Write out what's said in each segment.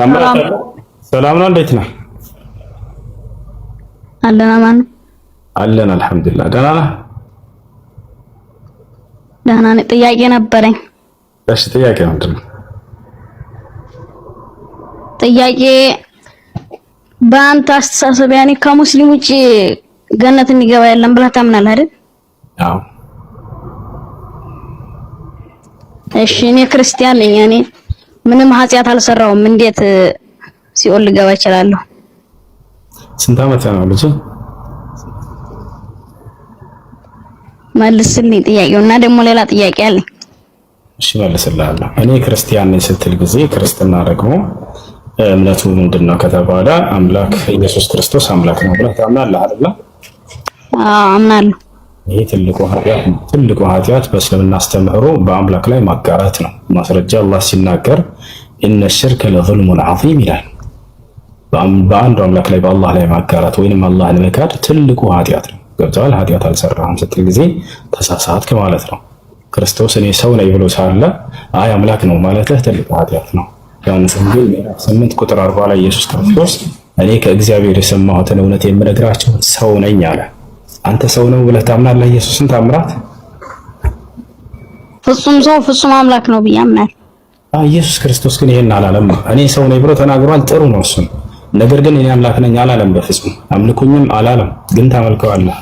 ሰላም ነው። እንዴት ነህ? አለን አማን አለን አልሐምዱሊላህ። ደህና ነህ? ደህና ነኝ። ጥያቄ ነበረኝ። እሺ ጥያቄ ምንድን ነው? ጥያቄ በአንተ አስተሳሰብ ያኔ ከሙስሊም ውጪ ገነት የሚገባ የለም ብለህ ታምናለህ አይደል? አዎ። እሺ እኔ ክርስቲያን ነኝ። ያኔ ምንም ኃጢአት አልሰራውም። እንዴት ሲኦል ልገባ እችላለሁ? ስንት ዓመት ነው ልጅ? መልስልኝ ጥያቄውና ደግሞ ሌላ ጥያቄ አለኝ። እሺ መልስልሃለሁ። እኔ ክርስቲያን ነኝ ስትል ጊዜ ክርስትና ደግሞ እምነቱ ምንድነው ከተባለ አምላክ ኢየሱስ ክርስቶስ አምላክ ነው ብለህ ታምናለህ አይደል? አዎ አምናለሁ። ይሄ ትልቁ ኃጢአት በእስልምና አስተምህሮ በአምላክ ላይ ማጋራት ነው። ማስረጃ አላህ ሲናገር ኢነ ሽርከ ለዙልሙን ዐዚም ይላል። በአንዱ አምላክ ላይ በአላህ ላይ ማጋራት ወይንም አላህን መካድ ትልቁ ኃጢአት ነው። ገብቶሃል? ኃጢአት አልሰራህም ስትል ጊዜ ተሳሳትክ ማለት ነው። ክርስቶስ እኔ ሰው ነኝ ብሎ ሳለ አይ አምላክ ነው ማለትህ ትልቁ ኃጢአት ነው። ዮሐንስ ወንጌል ምዕራፍ 8 ቁጥር 40 ላይ ኢየሱስ ክርስቶስ እኔ ከእግዚአብሔር የሰማሁትን እውነት የምነግራችሁ ሰው ነኝ አለ። አንተ ሰው ነው ብለህ ታምናለህ? ኢየሱስን ታምራት? ፍጹም ሰው ፍጹም አምላክ ነው ብዬ አምናለሁ። ኢየሱስ ክርስቶስ ግን ይሄን አላለም። እኔ ሰው ነኝ ብሎ ተናግሯል። ጥሩ ነው እሱን። ነገር ግን እኔ አምላክ ነኝ አላለም። በፍጹም አምልኩኝም አላለም። ግን ታመልከዋለህ።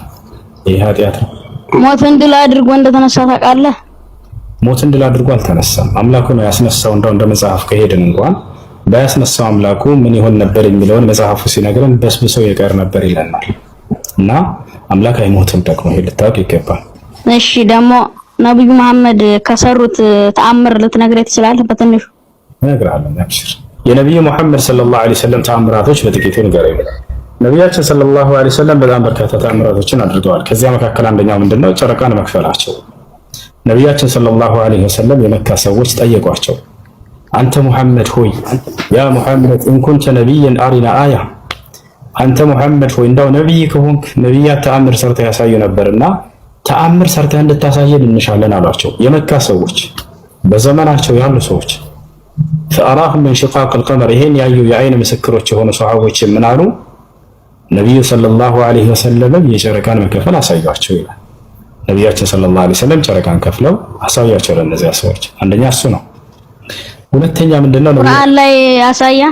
ይሄ ኃጢአት ነው። ሞትን ድል አድርጎ እንደተነሳ ታውቃለህ? ሞትን ድል አድርጎ አልተነሳም። አምላኩ ነው ያስነሳው። እንደ መጽሐፍ ከሄድን እንኳን ባያስነሳው አምላኩ ምን ይሆን ነበር የሚለውን መጽሐፉ ሲነግረን በስብሰው የቀር ነበር ይለናል። እና አምላክ አይሞትም። ደግሞ ይሄ ልታውቅ ይገባል። እሺ ደግሞ ነብዩ መሐመድ ከሰሩት ተአምር ልትነግረኝ ትችላለህ? በትንሹ እነግርሃለሁ። አብሽር። የነብዩ መሐመድ ሰለላሁ ዐለይሂ ወሰለም ተአምራቶች በጥቂቱ ንገረኝ። ነቢያችን ሰለላሁ ዐለይሂ ወሰለም በጣም በርካታ ተአምራቶችን አድርገዋል። ከዚያ መካከል አንደኛው ምንድነው? ጨረቃን መክፈላቸው። ነቢያችን ሰለላሁ ዐለይሂ ወሰለም የመካ ሰዎች ጠየቋቸው፣ አንተ ሙሐመድ ሆይ ያ ሙሐመድ እንኩንተ ነቢይን አሪና አያ፣ አንተ ሙሐመድ ሆይ እንዳው ነቢይ ከሆንክ ነቢያት ተአምር ሰርተህ ያሳዩ ነበርና ተአምር ሰርተህ እንድታሳየን እንሻለን አሏቸው። የመካ ሰዎች በዘመናቸው ያሉ ሰዎች ፈአራሁም ምን ሽቃቅ አልቀመር፣ ይሄን ያዩ የአይን ምስክሮች የሆኑ ሰሃቦች ምን አሉ? ነቢዩ ሰለላሁ ዐለይሂ ወሰለም የጨረቃን መከፈል አሳያቸው ይላል። ነቢያችን ሰለላሁ ዐለይሂ ወሰለም ጨረቃን ከፍለው አሳያቸው ለእነዚያ ሰዎች። አንደኛ እሱ ነው። ሁለተኛ ምንድነው? ቁርአን ላይ ያሳያ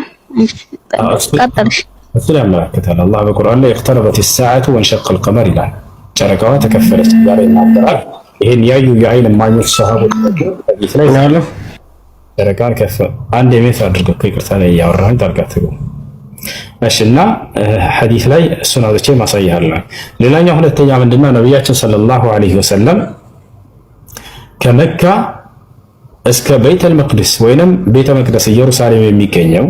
ቀጥልሽ እሱ ያመለክታል። አላህ በቁርአን ላይ እቅተረበት ሰዓቱ ወንሸቀ አልቀመር ይላል። ጨረቃዋ ተከፈለች ዛሬ ይናገራል። ይሄን ያዩ የአይን እማኞች ሰሃቦች በዚህ ላይ ያለው ጨረቃን ከፈለ። አንድ የሜት አድርገው ከይቅርታ ላይ ያወራን ታርጋትሩ እሺና ሐዲስ ላይ እሱን አውጥቼ ማሳያለሁ። ሌላኛው ሁለተኛ ምንድነው? ነቢያችን ሰለላሁ ዐለይሂ ወሰለም ከመካ እስከ ቤተል መቅደስ ወይንም ቤተ መቅደስ ኢየሩሳሌም የሚገኘው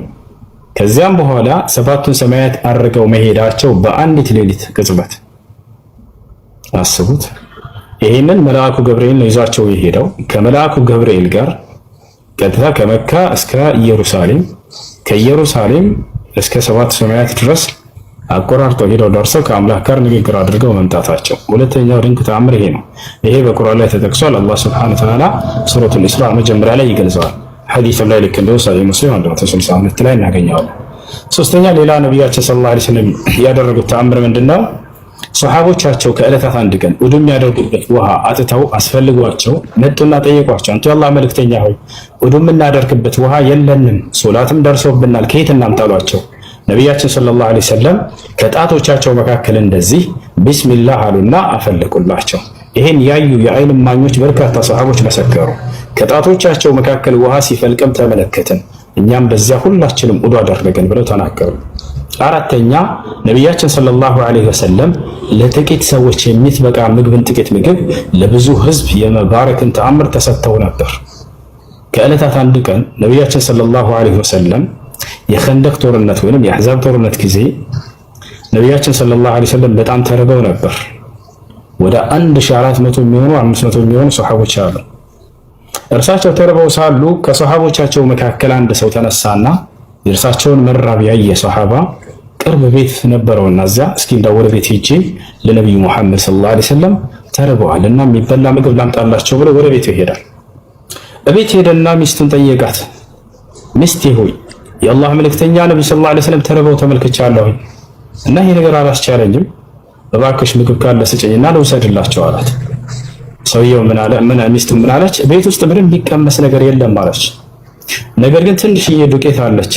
ከዚያም በኋላ ሰባቱን ሰማያት አድርገው መሄዳቸው በአንዲት ሌሊት ቅጽበት አስቡት። ይሄንን መልአኩ ገብርኤል ነው ይዟቸው የሄደው። ከመልአኩ ገብርኤል ጋር ቀጥታ ከመካ እስከ ኢየሩሳሌም ከኢየሩሳሌም እስከ ሰባት ሰማያት ድረስ አቆራርጠው ሄደው ደርሰው ከአምላክ ጋር ንግግር አድርገው መምጣታቸው ሁለተኛው ድንቅ ተአምር ይሄ ነው። ይሄ በቁርአን ላይ ተጠቅሷል። አላህ ሱብሓነሁ ወተዓላ ሱረቱል ኢስራ መጀመሪያ ላይ ይገልጸዋል። ሐዲስም ላይ ልክ እንደው ሰሂህ ሙስሊም 162 ላይ እናገኘዋለን። ሶስተኛ ሌላ ነቢያችን ሰለላሁ ዐለይሂ ወሰለም ያደረጉት ተአምር ምንድነው? ሱሐቦቻቸው ከዕለታት አንድ ቀን ውዱ የሚያደርጉበት ውሃ አጥተው አስፈልጓቸው መጡና ጠየቋቸው፣ አንተ የአላህ መልእክተኛ ሆይ ውዱ የምናደርግበት ውሃ የለንም፣ ሶላትም ደርሶብናል፣ ከየት እናምጣሏቸው? ነቢያችን ሰለላሁ ዐለይሂ ወሰለም ከጣቶቻቸው መካከል እንደዚህ ቢስሚላህ አሉና አፈለቁላቸው። ይሄን ያዩ የአይን እማኞች በርካታ ሰሃቦች መሰከሩ። ከጣቶቻቸው መካከል ውሃ ሲፈልቅም ተመለከትን፣ እኛም በዚያ ሁላችንም ውዱ አደረገን ብለው ተናገሩ። አራተኛ ነቢያችን ሰለላሁ ዐለይሂ ወሰለም ለጥቂት ሰዎች የሚትበቃ ምግብን ጥቂት ምግብ ለብዙ ህዝብ የመባረክን ተአምር ተሰጥተው ነበር። ከዕለታት አንድ ቀን ነቢያችን ሰለላሁ ዐለይሂ ወሰለም የኸንደቅ ጦርነት ወይንም የአሕዛብ ጦርነት ጊዜ ነቢያችን ሰለላሁ ዐለይሂ ወሰለም በጣም ተርበው ነበር። ወደ 1400 የሚሆኑ 500 የሚሆኑ ሱሐቦች አሉ። እርሳቸው ተርበው ሳሉ ከሱሐቦቻቸው መካከል አንድ ሰው ተነሳና የእርሳቸውን መራብ ያየ ሱሐባ ቅርብ ቤት ነበረውና እዚያ እስኪ እንዳው ወደ ቤት ሄጄ ለነብዩ መሐመድ ሰለላሁ ዐለይሂ ወሰለም ተርበዋልና የሚበላ ምግብ ላምጣላቸው ብሎ ወደ ቤቱ ይሄዳል። እቤት ሄደና ሚስቱን ጠየቃት። ሚስቴ ሆይ የአላህ መልእክተኛ ነብዩ ሰለላሁ ዐለይሂ ወሰለም ተርበው ተመልክቻለሁ እና ይሄ ነገር አላስቻለኝም፣ እባክሽ ምግብ ካለ ስጭኝና ልውሰድላቸው አላት። ሰውየው ምን አለ? ሚስቱ ምን አለች? ቤት ውስጥ ምንም የሚቀመስ ነገር የለም አለች። ነገር ግን ትንሽዬ ዱቄት አለች፣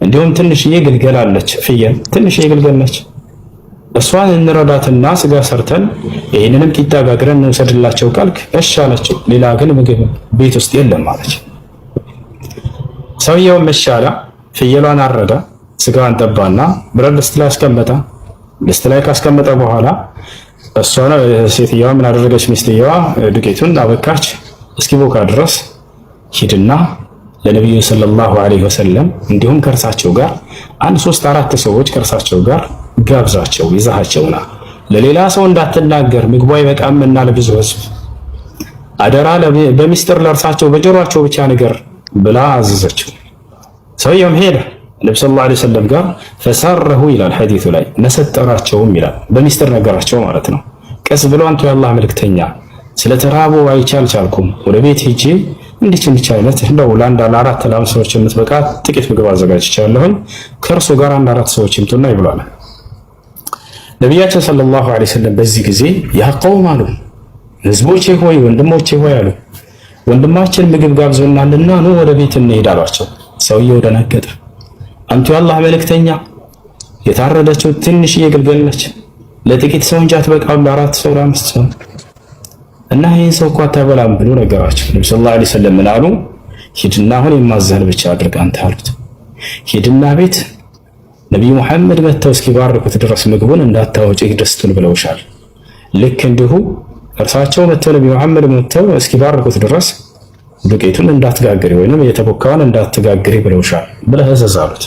እንዲሁም ትንሽዬ ግልገል አለች፣ ፍየል ትንሽዬ ግልገል ነች። እሷን እንረዳትና ስጋ ሰርተን ይህንንም ቂጣ ጋግረን እንውሰድላቸው ካልክ እሺ አለችው። ሌላ ግን ምግብ ቤት ውስጥ የለም አለች። ሰውየው መሻላ ፍየሏን አረደ፣ ስጋዋን ጠባና ብረት ድስት ላይ አስቀመጠ። ድስት ላይ ካስቀመጠ በኋላ እሷ ሴትየዋ ምን አደረገች? ሚስትየዋ ዱቄቱን አበካች እስኪቦካ ድረስ ሂድና ለነብዩ ሰለላሁ ዐለይሂ ወሰለም እንዲሁም ከእርሳቸው ጋር 1 3 4 ሰዎች ከእርሳቸው ጋር ጋብዛቸው ይዛቸውና ለሌላ ሰው እንዳትናገር ምግቡ አይበቃምና ለብዙ ህዝብ አደራ በሚስጥር ለእርሳቸው በጆሮአቸው ብቻ ነገር ብላ አዘዘችው። ሰውየውም ሄደ ነብዩ ሰለላሁ ዐለይሂ ወሰለም ጋር ፈሰረሁ ይላል ሐዲሱ ላይ መሰጠራቸውም ይላል በሚስጥር ነገራቸው ማለት ነው። ቀስ ብሎ አንተ የአላህ መልእክተኛ ስለተራቡ አይቻልኩም ወደ ቤት ሂጂ እንዲች አይነት እንደው ለአንድ ለአራት ለአምስት ሰዎች የምትበቃ ጥቂት ምግብ አዘጋጅቻለሁኝ ከእርሱ ጋር 1 4 ሰዎች ይምጡና ይብላሉ። ነቢያችን ሰለላሁ ዐለይሂ ወሰለም በዚህ ጊዜ ያ ቀውም አሉ፣ ህዝቦቼ ሆይ ወንድሞቼ ሆይ አሉ፣ ወንድማችን ምግብ ጋብዞናልና ኑ ወደ ቤት እንሄድ አሏቸው። ሰውየው ደነገጠ። አንቱ የአላህ መልእክተኛ የታረደችው ትንሽዬ ግልገል ነች፣ ለጥቂት ሰው እንጂ አትበቃም ለ4 ሰው ለ5 ሰው እና ይህን ሰው እኮ አታበላም ብሎ ነገራቸው። ነብዩ ሰለላሁ ዐለይሂ ወሰለም ምን አሉ? ሂድና አሁን የማዘህን ብቻ አድርግ አንተ አሉት። ሂድና ቤት ነብዩ መሐመድ መተው እስኪባርኩት ድረስ ምግቡን እንዳታወጪ ድስቱን ብለውሻል። ልክ እንዲሁ እርሳቸው መተው ነብዩ መሐመድ መተው እስኪባርኩት ድረስ ዱቄቱን እንዳትጋግሪ ወይንም የተቦካውን እንዳትጋግሪ ብለውሻል ብለህ እዘዝ አሉት።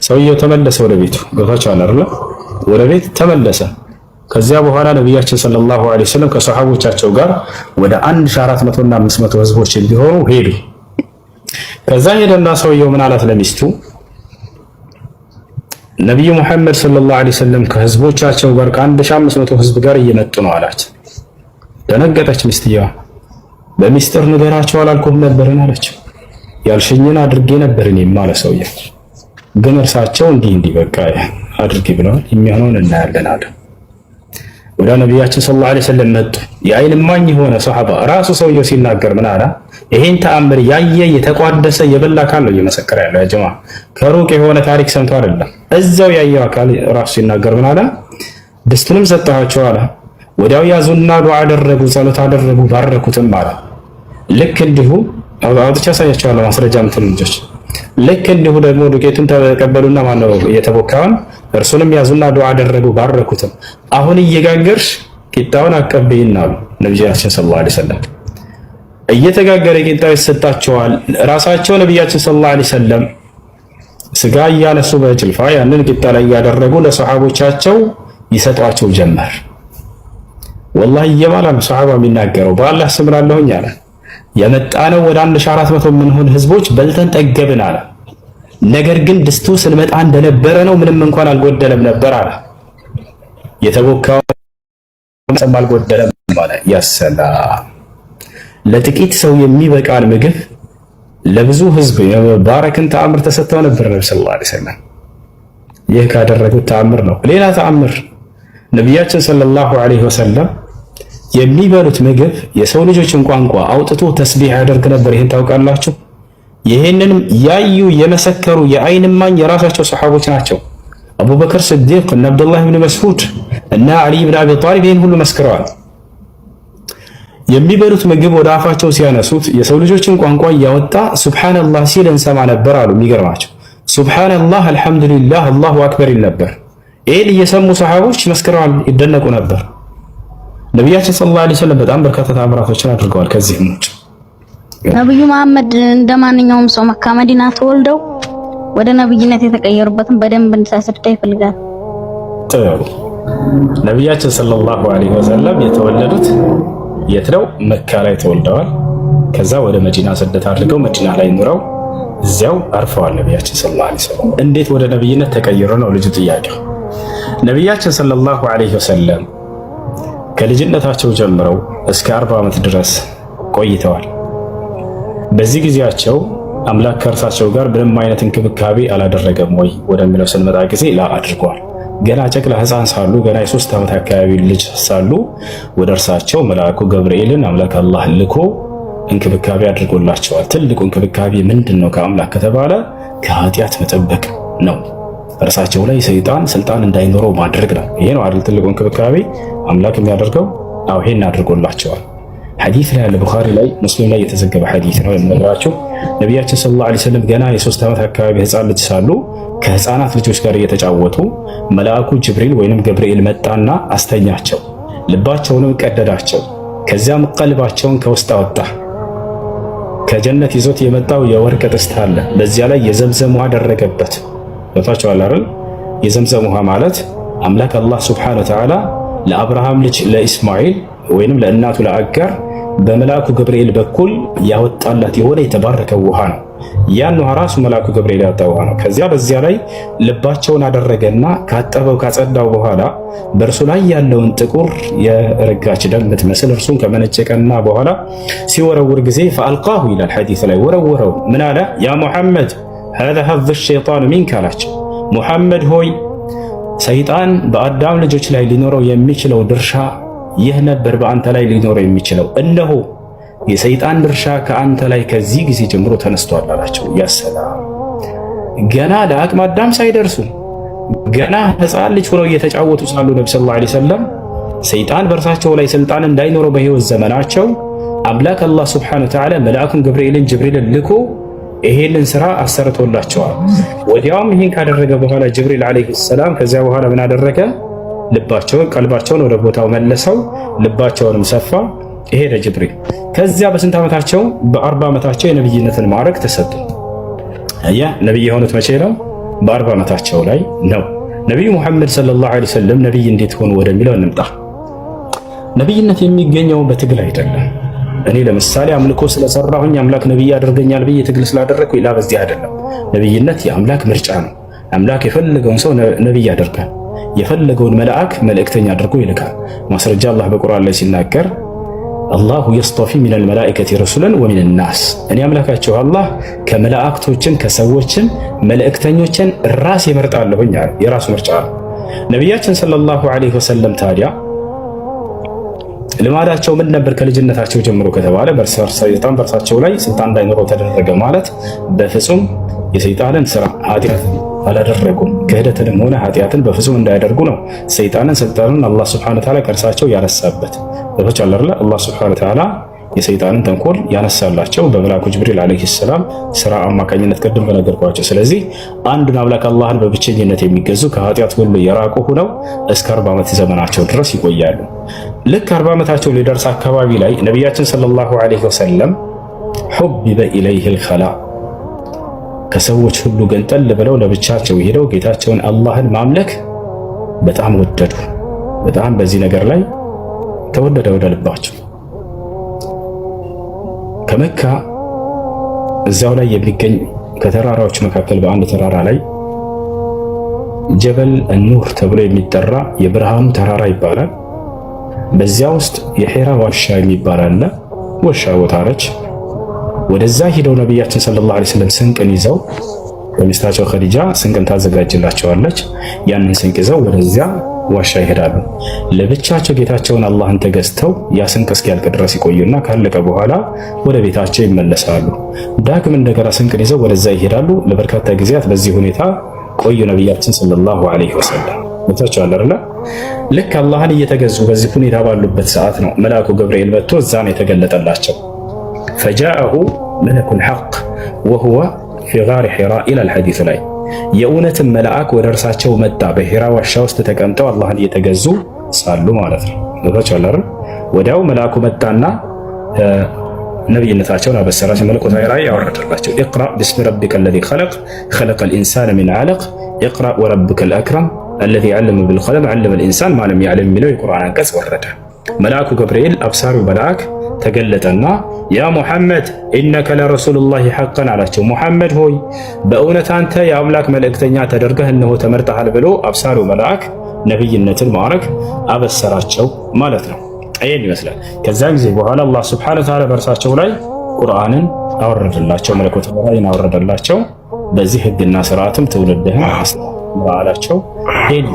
ሰውየው ተመለሰ ወደ ቤቱ። ገብታችኋል አይደል? ወደ ቤት ተመለሰ። ከዚያ በኋላ ነብያችን ሰለላሁ ዐለይሂ ወሰለም ከሰሃቦቻቸው ጋር ወደ 1400 እና 500 ህዝቦች እንዲሆኑ ሄዱ። ከዛ ሄደና ሰውየው ምን አላት ለሚስቱ? ነብዩ መሐመድ ሰለላሁ ዐለይሂ ወሰለም ከህዝቦቻቸው ጋር ከ1500 ህዝብ ጋር እየመጡ ነው አላት። ደነገጠች ሚስትየዋ። በሚስጥር ንገራቸው አላልኩም ነበርን አለችው። ያልሽኝን አድርጌ ነበር እኔም አለ ሰውየው። ግን እርሳቸው እንዲህ በቃ አድርጌ ብለዋል፣ የሚሆነውን እናያለን አለ። ወደ ነቢያችን ሰለላሁ ዐለይሂ ወሰለም መጡ። የአይን እማኝ የሆነ ሷሃባ ራሱ ሰውየው ሲናገር ምን አለ? ይሄን ተአምር ያየ የተቋደሰ የበላ አካል ነው እየመሰከረ ያለው። ያ ጀማ ከሩቅ የሆነ ታሪክ ሰምቶ አይደለም፣ እዛው ያየው አካል ራሱ ሲናገር ምን አለ? ድስቱንም ሰጣቸው አለ። ወዲያው ያዙና ዱዓ አደረጉ፣ ጸሎት አደረጉ፣ ባረኩትም አለ። ልክ እንዲሁ አውጥቼ አሳያቸዋለሁ ማስረጃ ምትሉ ልጆች። ልክ እንዲሁ ደግሞ ዱቄቱን ተቀበሉና ማነው የተቦካውን እርሱንም ያዙና ዱዓ አደረጉ፣ ባረኩትም። አሁን እየጋገርሽ ቂጣውን አቀብይና አሉ ነብያችን ሰለላሁ ዐለይሂ ወሰለም። እየተጋገረ ቂጣው ይሰጣቸዋል። ራሳቸው ነብያችን ሰለላሁ ዐለይሂ ወሰለም ስጋ እያነሱ በጭልፋ ያንን ቂጣ ላይ ያደረጉ ለሰሃቦቻቸው ይሰጧቸው ጀመር። ወላሂ እየማለ ነው ሰሃባ የሚናገረው። በአላህ ስም እላለሁኝ አለ የመጣነው ወደ 1400 የምንሆን ህዝቦች በልተን ጠገብን አለ። ነገር ግን ድስቱ ስንመጣ እንደነበረ ነው፣ ምንም እንኳን አልጎደለም ነበር አለ። የተቦካው አልጎደለም ማለት ያሰላ ለጥቂት ሰው የሚበቃን ምግብ ለብዙ ህዝብ የባረክን ተአምር ተሰጥተው ነበር ነብዩ ሰለላሁ ዐለይሂ ወሰለም። ይህ ካደረጉት ተአምር ነው። ሌላ ተአምር ነቢያችን ሰለላሁ ዐለይሂ ወሰለም የሚበሉት ምግብ የሰው ልጆችን ቋንቋ አውጥቶ ተስቢህ ያደርግ ነበር። ይሄን ታውቃላችሁ? ይሄንንም ያዩ የመሰከሩ የአይን እማኝ የራሳቸው ሰሃቦች ናቸው። አቡበከር ስዲቅ እና አብዱላህ ኢብኑ መስዑድ እና አሊ ኢብኑ አቢ ጣሊብ ይሄን ሁሉ መስክረዋል። የሚበሉት ምግብ ወደ አፋቸው ሲያነሱት የሰው ልጆችን ቋንቋ እያወጣ ሱብሃንአላህ ሲል እንሰማ ነበር አሉ። የሚገርማቸው ሱብሃንአላህ፣ አልሐምዱሊላህ፣ አላሁ አክበር ይል ነበር። ይሄን እየሰሙ ሰሃቦች መስክረዋል፣ ይደነቁ ነበር። ነቢያችን ሰለላሁ ዐለይሂ ወሰለም በጣም በርካታ ተአምራቶችን አድርገዋል። ከዚህም ውጭ ነብዩ መሐመድ እንደማንኛውም ሰው መካ መዲና ተወልደው ወደ ነብይነት የተቀየሩበትን በደንብ እንድታስረዳ ይፈልጋል። ነቢያችን ሰለላሁ ዐለይሂ ወሰለም የተወለዱት የት ነው? መካ ላይ ተወልደዋል። ከዛ ወደ መዲና ስደት አድርገው መዲና ላይ ኑረው እዚያው አርፈዋል። ነቢያችን ሰለላሁ ዐለይሂ ወሰለም እንዴት ወደ ነብይነት ተቀየሩ ነው ልጁ ጥያቄው። ነቢያችን ሰለላሁ ዐለይሂ ወሰለም ከልጅነታቸው ጀምረው እስከ 40 ዓመት ድረስ ቆይተዋል። በዚህ ጊዜያቸው አምላክ ከእርሳቸው ጋር ምንም አይነት እንክብካቤ አላደረገም ወይ ወደሚለው ስንመጣ ጊዜ ላ አድርጓል። ገና ጨቅላ ሕፃን ሳሉ ገና የ3 ዓመት አካባቢ ልጅ ሳሉ ወደ እርሳቸው መልአኩ ገብርኤልን አምላክ አላህ ልኮ እንክብካቤ አድርጎላቸዋል። ትልቁ እንክብካቤ ምንድን ነው ከአምላክ ከተባለ ከኃጢአት መጠበቅ ነው። እርሳቸው ላይ ሰይጣን ስልጣን እንዳይኖረው ማድረግ ነው። ይሄ ነው አይደል ትልቁ እንክብካቤ አምላክ የሚያደርገው። አዎ ይሄን አድርጎላቸዋል። ሐዲስ ላይ አለ፣ ቡኻሪ ላይ ሙስሊም ላይ የተዘገበ ሐዲስ ነው የምነግራችሁ። ነቢያችን ሰለላሁ ዐለይሂ ወሰለም ገና የ3 ዓመት አካባቢ ሕፃን ልጅ ሳሉ ከሕፃናት ልጆች ጋር እየተጫወቱ መልአኩ ጅብሪል ወይንም ገብርኤል መጣና አስተኛቸው፣ ልባቸውንም ቀደዳቸው። ከዚያም ቀልባቸውን ከውስጥ አወጣ። ከጀነት ይዞት የመጣው የወርቅ ጥስት አለ፣ በዚያ ላይ የዘምዘም ውሃ አደረገበት። ወጣቸዋል አይደል? የዘምዘም ውሃ ማለት አምላክ አላህ ሱብሓነሁ ወተዓላ ለአብርሃም ልጅ ለኢስማኤል ወይንም ለእናቱ ለአጋር በመልአኩ ገብርኤል በኩል ያወጣላት የሆነ የተባረከ ውሃ ነው። ያን ውሃ ራሱ መልአኩ ገብርኤል ያወጣው ውሃ ነው። ከዚያ በዚያ ላይ ልባቸውን አደረገና ካጠበው ካጸዳው በኋላ በእርሱ ላይ ያለውን ጥቁር የረጋች ደም የምትመስል እርሱን ከመነጨቀና በኋላ ሲወረውር ጊዜ ፈአልቃሁ ይላል ሐዲስ ላይ ወረወረው። ምን አለ? ያ ሙሐመድ هذا حظ الشيطان منك አላቸው። ሙሐመድ ሆይ ሰይጣን በአዳም ልጆች ላይ ሊኖረው የሚችለው ድርሻ ይህ ነበር፣ በአንተ ላይ ሊኖረው የሚችለው እነሆ የሰይጣን ድርሻ ከአንተ ላይ ከዚህ ጊዜ ጀምሮ ተነስቷል አላቸው። ያሰላም ገና ለአቅመ አዳም ሳይደርሱ ገና ሕፃን ልጅ ሆነው እየተጫወቱ ሳሉ ነብዩ ሰለላሁ ዐለይሂ ወሰለም ሰይጣን በእርሳቸው ላይ ስልጣን እንዳይኖረው በህይወት ዘመናቸው አምላክ አላህ ሱብሓነሁ ወተዓላ መልአኩን ገብርኤልን ጅብሪልን ልኮ ይሄንን ስራ አሰርቶላቸዋል። ወዲያውም ይሄን ካደረገ በኋላ ጅብሪል ዐለይሂ ሰላም ከዚያ በኋላ ምን አደረገ? ልባቸውን ቀልባቸውን ወደ ቦታው መለሰው፣ ልባቸውንም ሰፋ። ሄደ ጅብሪል። ከዚያ በስንት ዓመታቸው? በ40 ዓመታቸው የነብይነትን ማዕረግ ተሰጡ። አያ ነብይ የሆኑት መቼ ነው? በ40 ዓመታቸው ላይ ነው። ነብዩ ሙሐመድ ሰለላሁ ዐለይሂ ወሰለም ነብይ እንዴት ሆኑ ወደሚለው እንምጣ። ነብይነት የሚገኘው በትግል አይደለም። እኔ ለምሳሌ አምልኮ ስለሰራሁኝ አምላክ ነብይ ያደርገኛል ብዬ ትግል ስላደረግኩ ላ በዚህ አይደለም። ነብይነት የአምላክ ምርጫ ነው። አምላክ የፈለገውን ሰው ነብይ ያደርጋል። የፈለገውን መልአክ መልእክተኛ አድርጎ ይልካል። ማስረጃ አላህ በቁርአን ላይ ሲናገር አላሁ የስጠፊ ሚነል መላኢከቲ ረሱለን ወሚነን ናስ፣ እኔ አምላካቸው አላህ ከመላእክቶችን ከሰዎችን መልእክተኞችን ራስ ይመርጣለሁኝ አለ። የራሱ ምርጫ ነው። ነቢያችን ሰለላሁ ዐለይሂ ወሰለም ታዲያ ልማዳቸው ምን ነበር? ከልጅነታቸው ጀምሮ ከተባለ ሰይጣን በእርሳቸው ላይ ስልጣን እንዳይኖረው ተደረገ ማለት በፍጹም የሰይጣንን ስራ ኃጢአትን አላደረጉም። ክህደትንም ሆነ ኃጢአትን በፍጹም እንዳያደርጉ ነው ሰይጣንን ስልጣኑን አላህ ሱብሓነሁ ወተዓላ ከእርሳቸው ያነሳበት። በተቻለ አላህ ሱብሓነሁ ወተዓላ የሰይጣንን ተንኮል ያነሳላቸው በመልአኩ ጅብሪል ዐለይሂ ሰላም ስራ አማካኝነት ቅድም በነገርኳቸው። ስለዚህ አንዱን አምላክ አላህን በብቸኝነት የሚገዙ ከኃጢአት ሁሉ የራቁ ሆነው እስከ 40 ዓመት ዘመናቸው ድረስ ይቆያሉ። ልክ 40 ዓመታቸው ሊደርስ አካባቢ ላይ ነቢያችን ሰለላሁ ዐለይሂ ወሰለም ሑቢበ ኢለይሂል ኸላ ከሰዎች ሁሉ ገንጠል ብለው ለብቻቸው ሄደው ጌታቸውን አላህን ማምለክ በጣም ወደዱ። በጣም በዚህ ነገር ላይ ተወደደ ወደ ልባቸው። ከመካ እዚያው ላይ የሚገኝ ከተራራዎች መካከል በአንድ ተራራ ላይ ጀበል ኑር ተብሎ የሚጠራ የብርሃኑ ተራራ ይባላል። በዚያ ውስጥ የሒራ ዋሻ የሚባል አለ። ዋሻ ቦታ ነች። ወደዛ ሂደው ነቢያችን ሰለላሁ ዐለይሂ ወሰለም ስንቅን ይዘው በሚስታቸው ኸዲጃ ስንቅን ታዘጋጅላቸዋለች። ያንን ስንቅ ይዘው ወደዚያ ዋሻ ይሄዳሉ። ለብቻቸው ጌታቸውን አላህን ተገዝተው ያ ስንቅ እስኪያልቅ ድረስ ይቆዩና ካለቀ በኋላ ወደ ቤታቸው ይመለሳሉ። ዳግም እንደገና ስንቅን ይዘው ወደዛ ይሄዳሉ። ለበርካታ ጊዜያት በዚህ ሁኔታ ቆዩ ነቢያችን ሰለላሁ ዐለይሂ ወሰለም። ወታቸው አለርላ ልክ አላህን እየተገዙ በዚህ ሁኔታ ባሉበት ሰዓት ነው መልአኩ ገብርኤል መጥቶ እዛ ነው የተገለጠላቸው። ፈጃአሁ መለኩል ሐቅ ወሁወ ፊ ጋሪ ሒራ ኢላል ሐዲስ ላይ የእውነትን መልአክ ወደ እርሳቸው መጣ። በሒራ ዋሻ ውስጥ ተቀምጠው አላህን እየተገዙ ሳሉ ማለት ነው። ወታቸው ወዲያው መልአኩ መጣና ነብይነታቸውን አበሰራቸው። መለኮታዊ ራእይ ያወረደላቸው ኢቅራ ቢስሚ ረቢከ አለዚ ኸለቅ ኸለቀል ኢንሳነ ሚን ዐለቅ ኢቅራ ወረቡከል አክረም አለዚ ዐለመ ቢልቀለም ዐለመል ኢንሳን ማ ለም ያዕለም የሚለው የቁርአን አንቀጽ ወረደ። መልአኩ ገብርኤል አብሳሪው መልአክ ተገለጠና ያ ሙሐመድ ኢነከ ለረሱሉላሂ ሐቀን አላቸው። ሙሐመድ ሆይ በእውነት አንተ የአምላክ መልእክተኛ ተደርገህ እነሆ ተመርጠሃል ብሎ አብሳሪው መልአክ ነብይነትን ማዕረግ አበሰራቸው ማለት ነው። ይሄን ይመስላል። ከዛ ጊዜ በኋላ አላህ ሱብሓነሁ ወተዓላ በእርሳቸው ላይ ቁርአንን አወረደላቸው፣ መለኮታዊ ራእይን አወረደላቸው። በዚህ ህግና ስርዓትም ትውልድህን አስተምር አላቸው። ይሄን